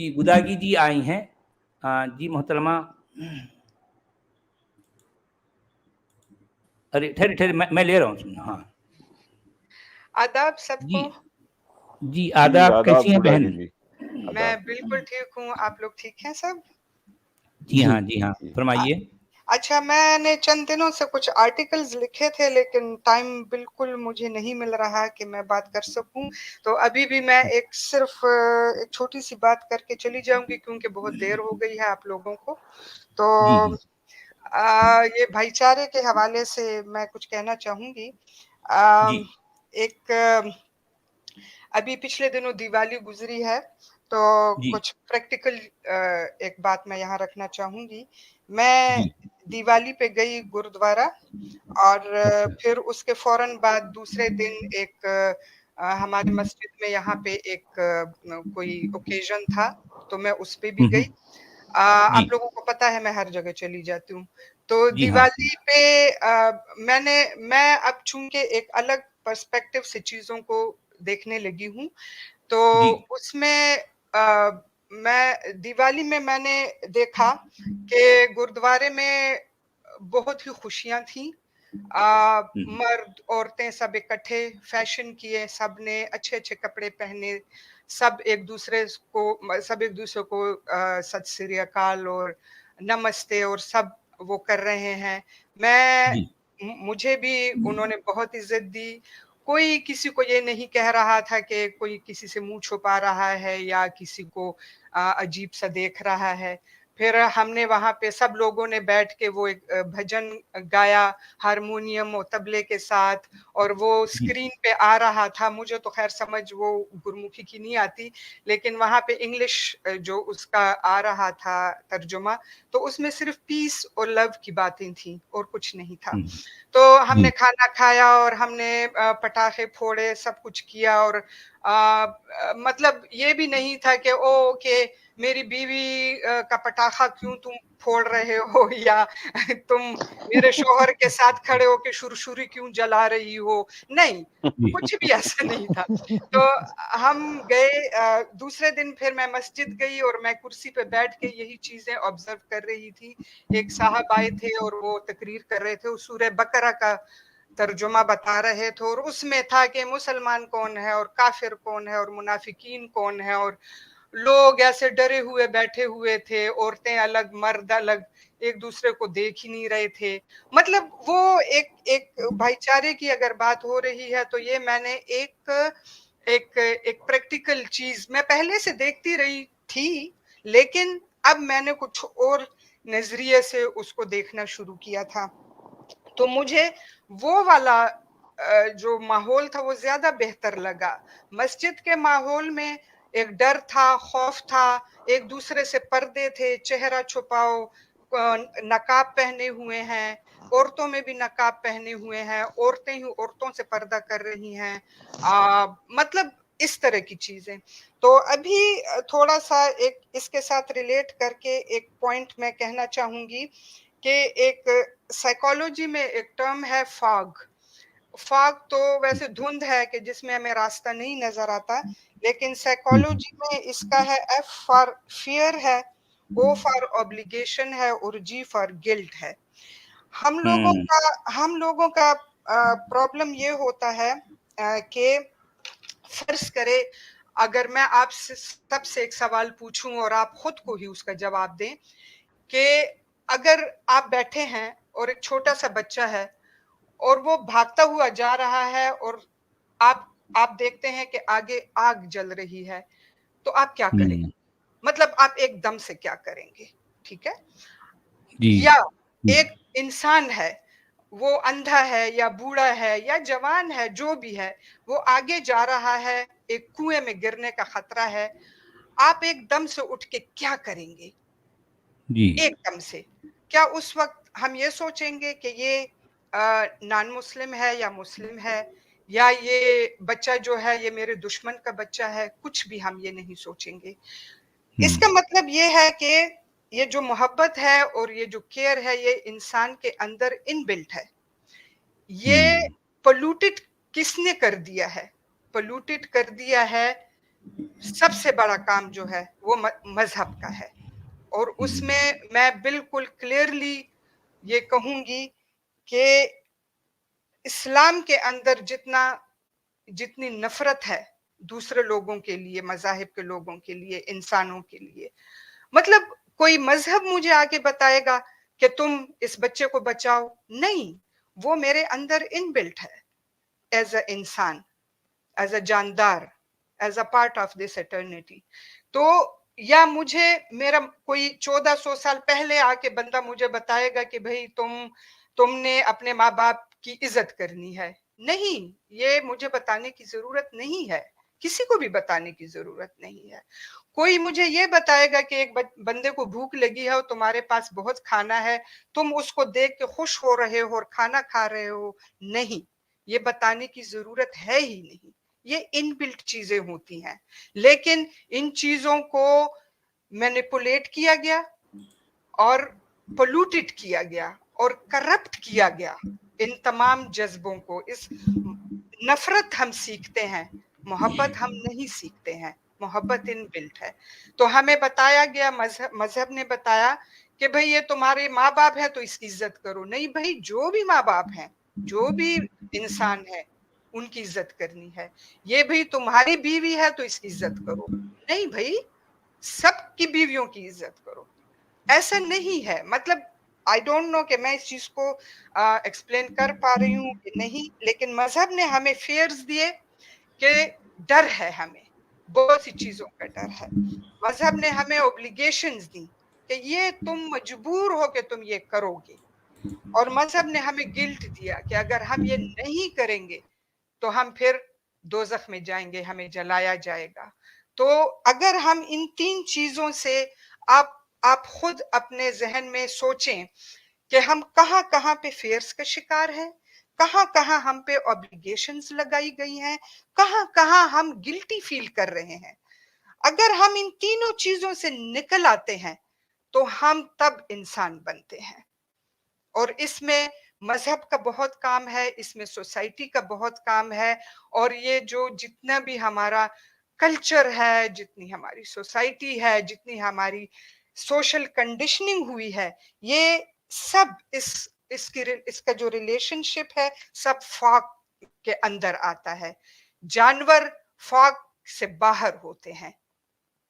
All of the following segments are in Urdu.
جی گداگی جی آئی ہیں. جی محترمہ, ارے ٹھہرے میں لے رہا ہوں. ہاں آداب سب کو. جی آداب, کیسی ہیں بہن؟ میں بالکل ٹھیک ہوں, آپ لوگ ٹھیک ہیں سب؟ جی ہاں فرمائیے. اچھا, میں نے چند دنوں سے کچھ آرٹیکلز لکھے تھے لیکن ٹائم بالکل مجھے نہیں مل رہا کہ میں بات کر سکوں, تو ابھی بھی میں صرف ایک چھوٹی سی بات کر کے چلی جاؤں گی کیونکہ بہت دیر ہو گئی ہے آپ لوگوں کو. تو یہ بھائی چارے کے حوالے سے میں کچھ کہنا چاہوں گی. ایک ابھی پچھلے دنوں دیوالی گزری ہے تو کچھ پریکٹیکل ایک بات میں یہاں رکھنا چاہوں گی. میں دیوالی پہ گئی گرودوارہ, اور پھر اس کے فوراً بعد دوسرے دن ایک ہماری مسجد میں یہاں پہ ایک کوئی اوکیزن تھا تو میں اس پہ بھی گئی. آپ لوگوں کو پتا ہے میں ہر جگہ چلی جاتی ہوں. تو دیوالی پہ میں اب چونکہ ایک الگ پرسپیکٹو سے چیزوں کو دیکھنے لگی ہوں, تو اس میں دیوالی میں نے دیکھا کہ گرودوارے میں بہت ہی خوشیاں تھیں. مرد عورتیں سب اکٹھے فیشن کیے, سب نے اچھے اچھے کپڑے پہنے, سب ایک دوسرے کو ست سری اکال اور نمستے اور سب وہ کر رہے ہیں. مجھے بھی انہوں نے بہت عزت دی. کوئی کسی کو یہ نہیں کہہ رہا تھا کہ کوئی کسی سے منہ چھپا رہا ہے یا کسی کو عجیب سا دیکھ رہا ہے. پھر ہم نے وہاں پہ سب لوگوں نے بیٹھ کے وہ ایک بھجن گایا ہارمونیم اور طبلے کے ساتھ, اور وہ اسکرین پہ آ رہا تھا. مجھے تو خیر سمجھ وہ گرمکھی کی نہیں آتی, لیکن وہاں پہ انگلش جو اس کا آ رہا تھا ترجمہ, تو اس میں صرف پیس اور لو کی باتیں تھیں اور کچھ نہیں تھا. تو ہم نے کھانا کھایا اور ہم نے پٹاخے پھوڑے, سب کچھ کیا, اور مطلب یہ بھی نہیں تھا کہ میری بیوی کا پٹاخہ کیوں تم پھوڑ رہے ہو, یا تم میرے شوہر کے ساتھ کھڑے ہو کے شرشری کیوں جلا رہی ہو. نہیں, کچھ بھی ایسا نہیں تھا. تو ہم گئے دوسرے دن, پھر میں مسجد گئی اور میں کرسی پہ بیٹھ کے یہی چیزیں آبزرو کر رہی تھی. ایک صاحب آئے تھے اور وہ تقریر کر رہے تھے, سورہ بقرہ کا ترجمہ بتا رہے تھے, اور اس میں تھا کہ مسلمان کون ہے اور کافر کون ہے اور منافقین کون ہے, اور لوگ ایسے ڈرے ہوئے بیٹھے ہوئے تھے, عورتیں الگ مرد الگ, ایک دوسرے کو دیکھ ہی نہیں رہے تھے. مطلب وہ ایک بھائی چارے کی اگر بات ہو رہی ہے تو یہ میں نے ایک پریکٹیکل چیز میں پہلے سے دیکھتی رہی تھی, لیکن اب میں نے کچھ اور نظریے سے اس کو دیکھنا شروع کیا تھا. تو مجھے وہ والا جو ماحول تھا وہ زیادہ بہتر لگا. مسجد کے ماحول میں ایک ڈر تھا, خوف تھا, ایک دوسرے سے پردے تھے, چہرہ چھپاؤ, نقاب پہنے ہوئے ہیں, عورتوں میں بھی نقاب پہنے ہوئے ہیں, عورتیں ہی عورتوں سے پردہ کر رہی ہیں, مطلب اس طرح کی چیزیں. تو ابھی تھوڑا سا ایک اس کے ساتھ ریلیٹ کر کے ایک پوائنٹ میں کہنا چاہوں گی کہ ایک سائیکالوجی میں ایک ٹرم ہے فاگ تو ویسے دھند ہے کہ جس میں ہمیں راستہ نہیں نظر آتا, لیکن سائیکالوجی میں اس کا ہے ایف فار فیئر ہے, او فار obligation ہے, اور جی فار گلٹ ہے. ہم لوگوں کا پرابلم یہ ہوتا ہے کہ فرض کرے اگر میں آپ سے سب سے ایک سوال پوچھوں اور آپ خود کو ہی اس کا جواب دیں کہ اگر آپ بیٹھے ہیں اور ایک چھوٹا سا بچہ ہے اور وہ بھاگتا ہوا جا رہا ہے اور آپ دیکھتے ہیں کہ آگے آگ جل رہی ہے, تو آپ کیا کریں گے؟ مطلب آپ ایک دم سے کیا کریں گے؟ ٹھیک ہے, یا ایک انسان ہے, وہ اندھا ہے یا بوڑھا ہے یا جوان ہے, جو بھی ہے, وہ آگے جا رہا ہے, ایک کنویں میں گرنے کا خطرہ ہے, آپ ایک دم سے اٹھ کے کیا کریں گے؟ ایک دم سے کیا اس وقت ہم یہ سوچیں گے کہ یہ نان مسلم ہے یا مسلم ہے, یا یہ بچہ جو ہے یہ میرے دشمن کا بچہ ہے؟ کچھ بھی ہم یہ نہیں سوچیں گے. اس کا مطلب یہ ہے کہ یہ جو محبت ہے اور یہ جو کیئر ہے یہ انسان کے اندر ان بلٹ ہے. یہ پولوٹڈ کس نے کر دیا ہے؟ پولوٹڈ کر دیا ہے سب سے بڑا کام جو ہے وہ مذہب کا ہے، اور اس میں میں بالکل کلیئرلی یہ کہوں گی کہ اسلام کے اندر جتنی نفرت ہے دوسرے لوگوں کے لیے، مذاہب کے لوگوں کے لیے، انسانوں کے لیے، مطلب کوئی مذہب مجھے آگے بتائے گا کہ تم اس بچے کو بچاؤ؟ نہیں، وہ میرے اندر ان بلٹ ہے ایز اے انسان، ایز اے جاندار، as a part of this eternity. تو یا مجھے میرا کوئی 1400 سال پہلے آ کے بندہ مجھے بتائے گا کہ بھئی تم نے اپنے ماں باپ کی عزت کرنی ہے، نہیں، یہ مجھے بتانے کی ضرورت نہیں ہے، کسی کو بھی بتانے کی ضرورت نہیں ہے. کوئی مجھے یہ بتائے گا کہ ایک بندے کو بھوک لگی ہے اور تمہارے پاس بہت کھانا ہے، تم اس کو دیکھ کے خوش ہو رہے ہو اور کھانا کھا رہے ہو، نہیں، یہ بتانے کی ضرورت ہے ہی نہیں. یہ ان بلٹ چیزیں ہوتی ہیں، لیکن ان چیزوں کو مینیپولیٹ کیا گیا اور پولوٹڈ کیا گیا اور کرپٹ کیا گیا. ان تمام جذبوں کو، اس نفرت ہم سیکھتے ہیں، محبت ہم نہیں سیکھتے ہیں، محبت ان بلٹ ہے. تو ہمیں بتایا گیا، مذہب نے بتایا کہ بھئی یہ تمہارے ماں باپ ہے تو اس کی عزت کرو. نہیں بھئی، جو بھی ماں باپ ہیں، جو بھی انسان ہے، ان کی عزت کرنی ہے. یہ بھئی تمہاری بیوی ہے تو اس کی عزت کرو. نہیں بھئی، سب کی بیویوں کی عزت کرو. ایسا نہیں ہے. مطلب آئی ڈونٹ نو کہ میں اس چیز کو ایکسپلین کر پا رہی ہوں کہ نہیں، لیکن مذہب نے ہمیں فیئرز دیے کہ ڈر ہے، ہمیں بہت سی چیزوں کا ڈر ہے. مذہب نے ہمیں اوبلیگیشنز دی کہ یہ تم مجبور ہو کہ تم یہ کرو گے، اور مذہب نے ہمیں گلٹ دیا کہ اگر ہم یہ نہیں کریں گے تو ہم پھر دوزخ میں جائیں گے، ہمیں جلایا جائے گا. تو اگر ہم ان تین چیزوں سے آپ خود اپنے ذہن میں سوچیں کہ ہم کہاں کہاں پہ فیئرس کا شکار ہیں، کہاں کہاں ہم پہ اوبلیگیشنز لگائی گئی ہیں، کہاں کہاں ہم گلٹی فیل کر رہے ہیں. اگر ہم ان تینوں چیزوں سے نکل آتے ہیں تو ہم تب انسان بنتے ہیں. اور اس میں مذہب کا بہت کام ہے، اس میں سوسائٹی کا بہت کام ہے، اور یہ جو جتنا بھی ہمارا کلچر ہے، جتنی ہماری سوسائٹی ہے، جتنی ہماری سوشل کنڈیشننگ ہوئی ہے، یہ سب اس کا جو ریلیشن شپ ہے سب فاق کے اندر آتا ہے. جانور فاق سے باہر ہوتے ہیں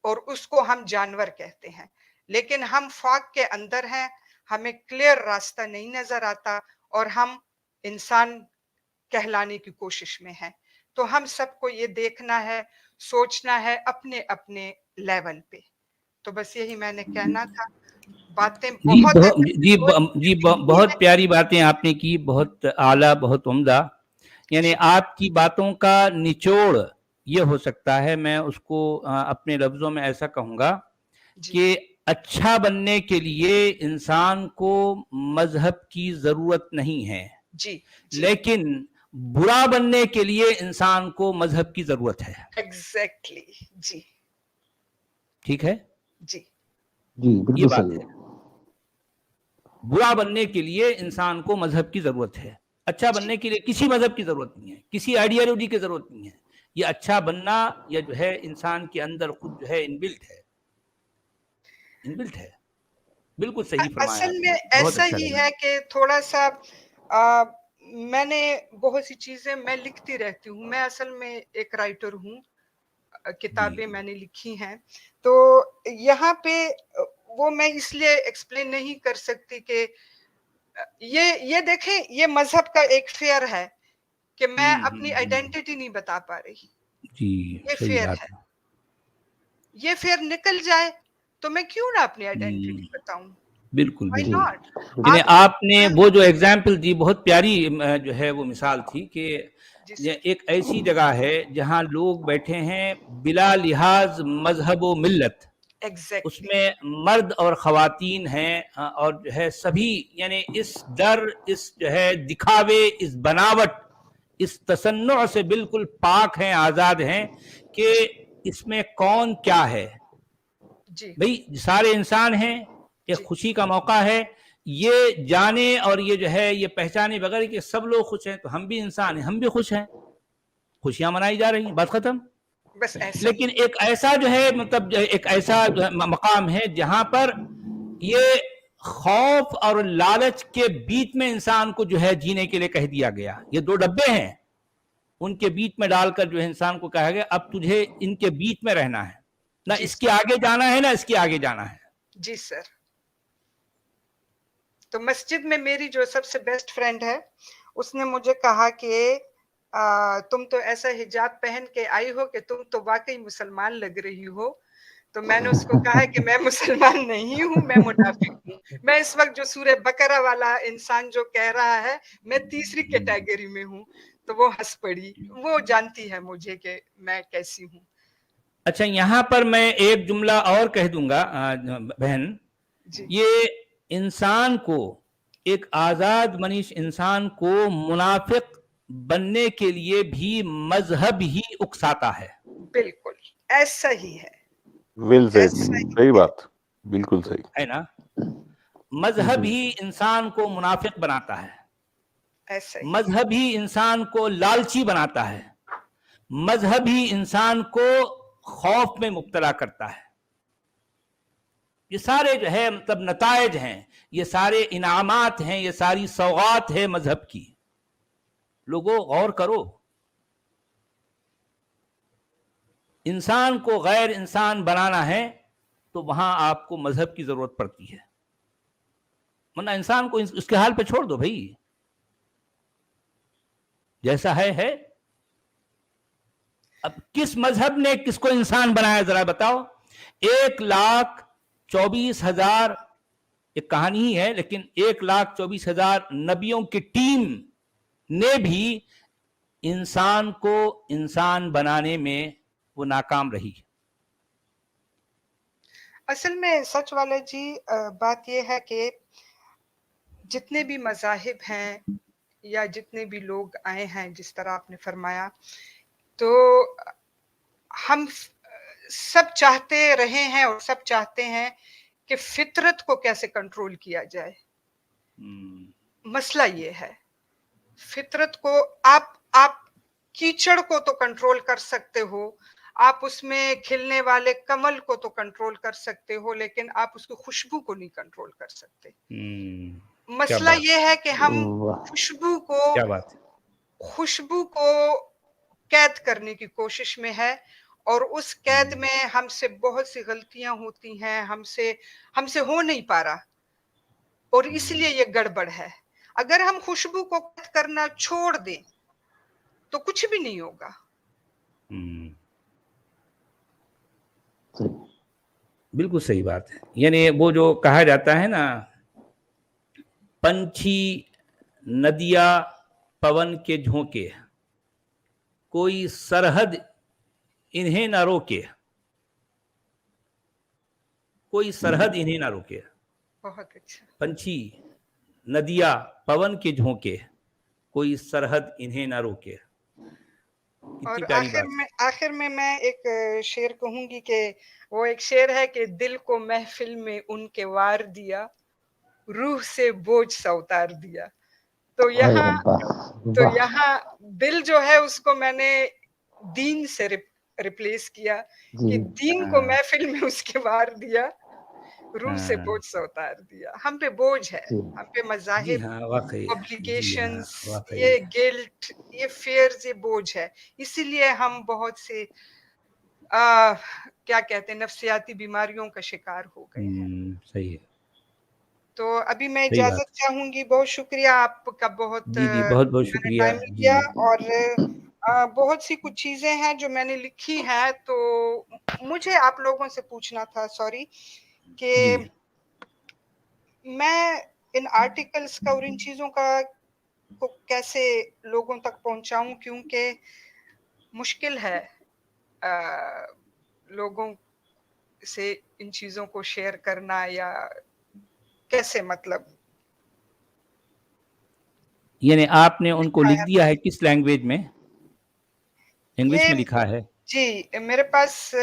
اور اس کو ہم جانور کہتے ہیں، لیکن ہم فاق کے اندر ہیں، ہمیں کلیئر راستہ نہیں نظر آتا اور ہم انسان کہلانے کی کوشش میں ہیں. تو ہم سب کو یہ دیکھنا ہے، سوچنا ہے اپنے اپنے لیول پہ. تو بس یہی میں نے کہنا تھا. باتیں بہت پیاری باتیں آپ نے کی، بہت اعلیٰ، بہت عمدہ. یعنی آپ کی باتوں کا نچوڑ یہ ہو سکتا ہے، میں اس کو اپنے لفظوں میں ایسا کہوں گا کہ اچھا بننے کے لیے انسان کو مذہب کی ضرورت نہیں ہے، لیکن برا بننے کے لیے انسان کو مذہب کی ضرورت ہے. ایگزیکٹلی. جی ٹھیک ہے، جی یہ بات ہے. برا بننے کے لیے انسان کو مذہب کی ضرورت ہے، اچھا بننے کے لیے کسی مذہب کی ضرورت نہیں ہے، کسی آئیڈیالوجی کی ضرورت نہیں ہے. یہ اچھا بننا یہ جو ہے انسان کے اندر خود جو ہے انبلٹ ہے، انبلٹ ہے. بالکل صحیح فرمایا. اصل میں ایسا ہی ہے کہ تھوڑا سا میں نے بہت سی چیزیں میں لکھتی رہتی ہوں. میں اصل میں ایک رائٹر ہوں، کتابیں میں نے لکھی ہیں. تو یہاں پہ وہ میں اس لیے ایکسپلین نہیں کر سکتی کہ یہ دیکھیں، یہ مذہب کا ایک فیئر ہے کہ میں اپنی آئیڈینٹی نہیں بتا پا رہی. یہ فیئر ہے. یہ فیئر نکل جائے تو میں کیوں نہ اپنی آئیڈینٹی بتاؤں. بالکل بالکل. یعنی آپ نے وہ جو ایگزامپل دی بہت پیاری جو ہے وہ مثال تھی کہ ایک ایسی جگہ ہے جہاں لوگ بیٹھے ہیں بلا لحاظ مذہب و ملت، اس میں مرد اور خواتین ہیں، اور جو ہے سبھی یعنی اس ڈر، اس جو ہے دکھاوے، اس بناوٹ، اس تصنع سے بالکل پاک ہیں، آزاد ہیں کہ اس میں کون کیا ہے. بھئی سارے انسان ہیں، ایک خوشی کا موقع ہے، یہ جانے اور یہ جو ہے یہ پہچانے بغیر کہ سب لوگ خوش ہیں تو ہم بھی انسان ہیں، ہم بھی خوش ہیں، خوشیاں منائی جا رہی ہیں، بات ختم. بس ایسا لیکن ایک ایسا جو ہے مطلب ایک ایسا مقام ہے جہاں پر یہ خوف اور لالچ کے بیچ میں انسان کو جو ہے جینے کے لیے کہہ دیا گیا. یہ دو ڈبے ہیں, ان کے بیچ میں ڈال کر جو ہے انسان کو کہا گیا اب تجھے ان کے بیچ میں رہنا ہے, نہ جی اس کے آگے جانا ہے نہ اس کے آگے جانا ہے. جی سر. تو مسجد میں میری جو سب سے بیسٹ فرینڈ ہے, اس نے مجھے کہا کہ تم تو ایسا حجاب پہن کے آئی ہو کہ تم تو واقعی مسلمان لگ رہی ہو. تو میں نے اس کو کہا کہ میں مسلمان نہیں ہوں, میں منافق ہوں. میں اس وقت جو سورہ بقرہ والا انسان جو کہہ رہا ہے, میں تیسری کیٹیگری میں ہوں. تو وہ ہنس پڑی, وہ جانتی ہے مجھے کہ میں کیسی ہوں. اچھا, یہاں پر میں ایک جملہ اور کہہ دوں گا بہن. جی یہ انسان کو, ایک آزاد منیش انسان کو منافق بننے کے لیے بھی مذہب ہی اکساتا ہے. بالکل ایسا ہی ہے, ویل سیڈ, ایسا ہی صحیح بات, بالکل صحیح ہے نا. مذہب ہی انسان کو منافق بناتا ہے, ایسا ہی. مذہب ہی انسان کو لالچی بناتا ہے, مذہب ہی انسان کو خوف میں مبتلا کرتا ہے. یہ سارے جو ہے مطلب نتائج ہیں, یہ سارے انعامات ہیں, یہ ساری سوغات ہے مذہب کی. لوگوں غور کرو, انسان کو غیر انسان بنانا ہے تو وہاں آپ کو مذہب کی ضرورت پڑتی ہے, ورنہ انسان کو اس کے حال پہ چھوڑ دو بھائی, جیسا ہے. اب کس مذہب نے کس کو انسان بنایا ذرا بتاؤ. 1,24,000 ایک کہانی ہی ہے, لیکن 1,24,000 نبیوں کی ٹیم نے بھی انسان کو انسان بنانے میں وہ ناکام رہی. اصل میں سچ والے جی, بات یہ ہے کہ جتنے بھی مذاہب ہیں یا جتنے بھی لوگ آئے ہیں, جس طرح آپ نے فرمایا, تو ہم سب چاہتے رہے ہیں اور سب چاہتے ہیں کہ فطرت کو کیسے کنٹرول کیا جائے. مسئلہ یہ ہے, فطرت کو آپ کیچڑ کو تو کنٹرول کر سکتے ہو, آپ اس میں کھلنے والے کمل کو تو کنٹرول کر سکتے ہو, لیکن آپ اس کی خوشبو کو نہیں کنٹرول کر سکتے. مسئلہ یہ ہے کہ ہم خوشبو کو قید کرنے کی کوشش میں ہے, اور اس قید میں ہم سے بہت سی غلطیاں ہوتی ہیں, ہم سے ہو نہیں پا رہا, اور اس لیے یہ گڑبڑ ہے. اگر ہم خوشبو کو قید کرنا چھوڑ دیں تو کچھ بھی نہیں ہوگا. بالکل صحیح بات ہے. یعنی وہ جو کہا جاتا ہے نا, پنچھی ندیا پون کے جھونکے, کوئی سرحد انہیں نہ روکے, کوئی سرحد انہیں نہ روکے. بہت اچھا. پنچھی ندیا پون کے جھونکے, کوئی سرحد انہیں نہ روکے. اور کتنی پیاری بات. آخر میں میں ایک شعر کہوں گی کہ وہ ایک شعر ہے کہ دل کو محفل میں ان کے وار دیا, روح سے بوجھ سا اتار دیا. تو یہاں دل جو ہے اس کو میں نے دین سے ریپلیس کیا, کہ دین کو محفل میں اس کے وار دیا, روح سے بوجھ سا اتار دیا. ہم پہ بوجھ ہے, ہم پہ مذاہب, پبلیکیشنز, یہ گلٹ, یہ فیئرز, یہ بوجھ ہے. اسی لیے ہم بہت سے کیا کہتے ہیں نفسیاتی بیماریوں کا شکار ہو گئے ہیں. صحیح ہے. تو ابھی میں اجازت چاہوں گی. بہت شکریہ آپ کا, بہت بہت شکریہ. ٹائم لیا, اور بہت سی کچھ چیزیں ہیں جو میں نے لکھی ہیں, تو مجھے آپ لوگوں سے پوچھنا تھا, سوری, کہ میں ان آرٹیکلز کا اور ان چیزوں کو کیسے لوگوں تک پہنچاؤں, کیونکہ مشکل ہے لوگوں سے ان چیزوں کو شیئر کرنا, یا کیسے, مطلب. یعنی آپ نے ان کو لکھ دیا ہے کس لینگویج میں؟ انگلش میں لکھا ہے؟ جی, میرے پاس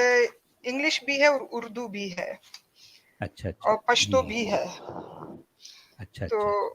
انگلش بھی ہے اور اردو بھی ہے. اچھا. اور پشتو بھی ہے. اچھا. تو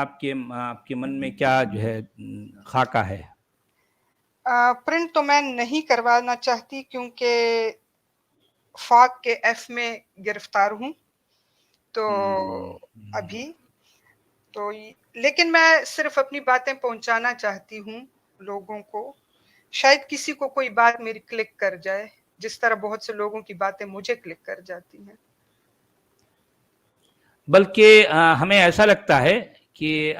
آپ کے من میں کیا جو ہے خاکہ ہے؟ پرنٹ تو میں نہیں کروانا چاہتی کیونکہ فاق کے ایف میں گرفتار ہوں تو ابھی تو لیکن میں صرف اپنی باتیں پہنچانا چاہتی ہوں لوگوں کو، شاید کسی کو کوئی بات میری کلک کر جائے جس طرح بہت سے لوگوں کی باتیں مجھے کلک کر جاتی ہیں۔ بلکہ ہمیں ایسا لگتا ہے کہ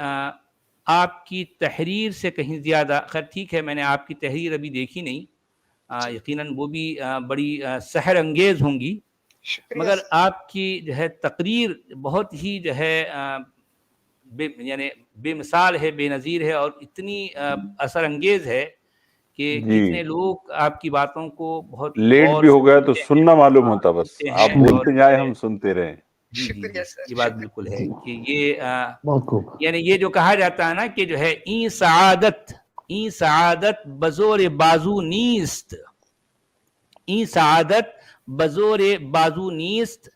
آپ کی تحریر سے کہیں زیادہ، خیر ٹھیک ہے میں نے آپ کی تحریر ابھی دیکھی نہیں، یقیناً وہ بھی بڑی سحر انگیز ہوں گی، شکریہ مگر سر۔ آپ کی جو ہے تقریر بہت ہی جو ہے یعنی بے مثال ہے، بے نظیر ہے، اور اتنی اثر انگیز ہے کہ جی کتنے لوگ آپ کی باتوں کو بہت لیٹ غور بھی سے ہو گیا تو سنتے ہیں، سننا معلوم ہوتا، بس سنتے آپ ہیں، اور بولتے جو جائیں ہے ہم سنتے رہیں۔ جی جی شکریہ جی سر، یہ بات شکریہ۔ بالکل ہے کہ یہ بہت خوب۔ یعنی یہ جو کہا جاتا ہے نا کہ جو ہے این سعادت بزور بازو نیست، این سعادت بزور بازو نیست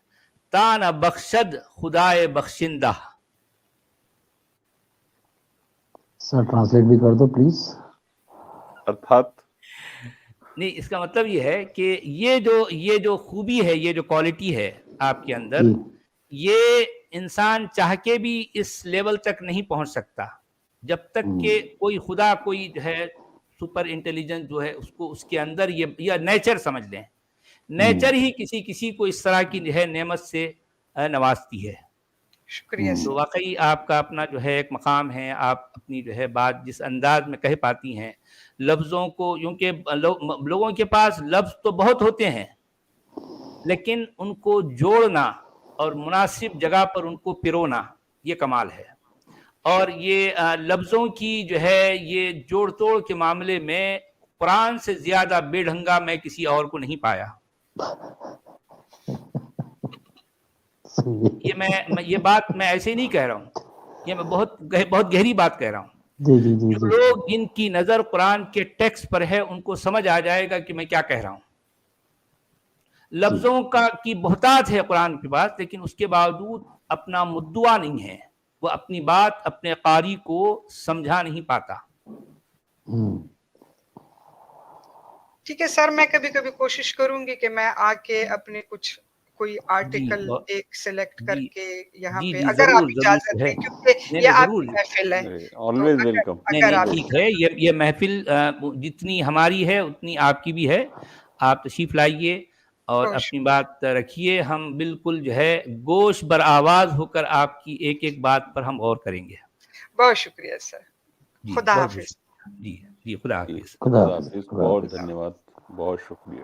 تا نہ بخشد خدائے بخشندہ۔ سر ٹرانسلیٹ بھی کر دو پلیز۔ ارتھات نہیں، اس کا مطلب یہ ہے کہ یہ جو خوبی ہے، یہ جو کوالٹی ہے آپ کے اندر، جی یہ انسان چاہ کے بھی اس لیول تک نہیں پہنچ سکتا جب تک کہ کوئی خدا، کوئی جو ہے سپر انٹیلیجنس جو ہے اس کو اس کے اندر یہ نیچر سمجھ لیں، نیچر ہی کسی کو اس طرح کی جو ہے نعمت سے نوازتی ہے۔ شکریہ تو سر۔ واقعی آپ کا اپنا جو ہے ایک مقام ہے، آپ اپنی جو ہے بات جس انداز میں کہہ پاتی ہیں، لفظوں کو، کیونکہ لوگوں کے پاس لفظ تو بہت ہوتے ہیں لیکن ان کو جوڑنا اور مناسب جگہ پر ان کو پرونا، یہ کمال ہے۔ اور یہ لفظوں کی جو ہے یہ جوڑ توڑ کے معاملے میں قرآن سے زیادہ بے ڈھنگا میں کسی اور کو نہیں پایا۔ یہ بات میں ایسے ہی نہیں کہہ رہا ہوں، یہ میں بہت گہری بات کہہ رہا ہوں۔ جی جی جی جو جی لوگ جن کی نظر قرآن کے ٹیکسٹ پر ہے ان کو سمجھ آ جائے گا کہ میں کیا کہہ رہا ہوں۔ لفظوں کی بہتات ہے قرآن کے پاس، لیکن اس کے باوجود اپنا مدعا نہیں ہے، وہ اپنی بات اپنے قاری کو سمجھا نہیں پاتا۔ ٹھیک ہے سر، میں کبھی کبھی کوشش کروں گی کہ میں آ کے اپنے کوئی آرٹیکل ایک سلیکٹ کر کے یہاں جی پہ، جی اگر آپ ضرور اجازت ہے، دیں، کیونکہ نہیں یہ نہیں آپ ضرور، کی محفل ہے تو آلویز ویلکم۔ نہیں اگر نہیں آپ ٹھیک ہے، یہ محفل جتنی ہماری ہے اتنی آپ کی بھی ہے، آپ تشریف لائیے اور بہت اپنی بات رکھیے، ہم بالکل جو ہے گوش بر آواز ہو کر آپ کی ایک ایک بات پر ہم غور کریں گے۔ بہت شکریہ سر، جی خدا بہت حافظ۔ جی جی خدا حافظ۔ خدا حافظ، بہت دھنیہ واد، بہت شکریہ۔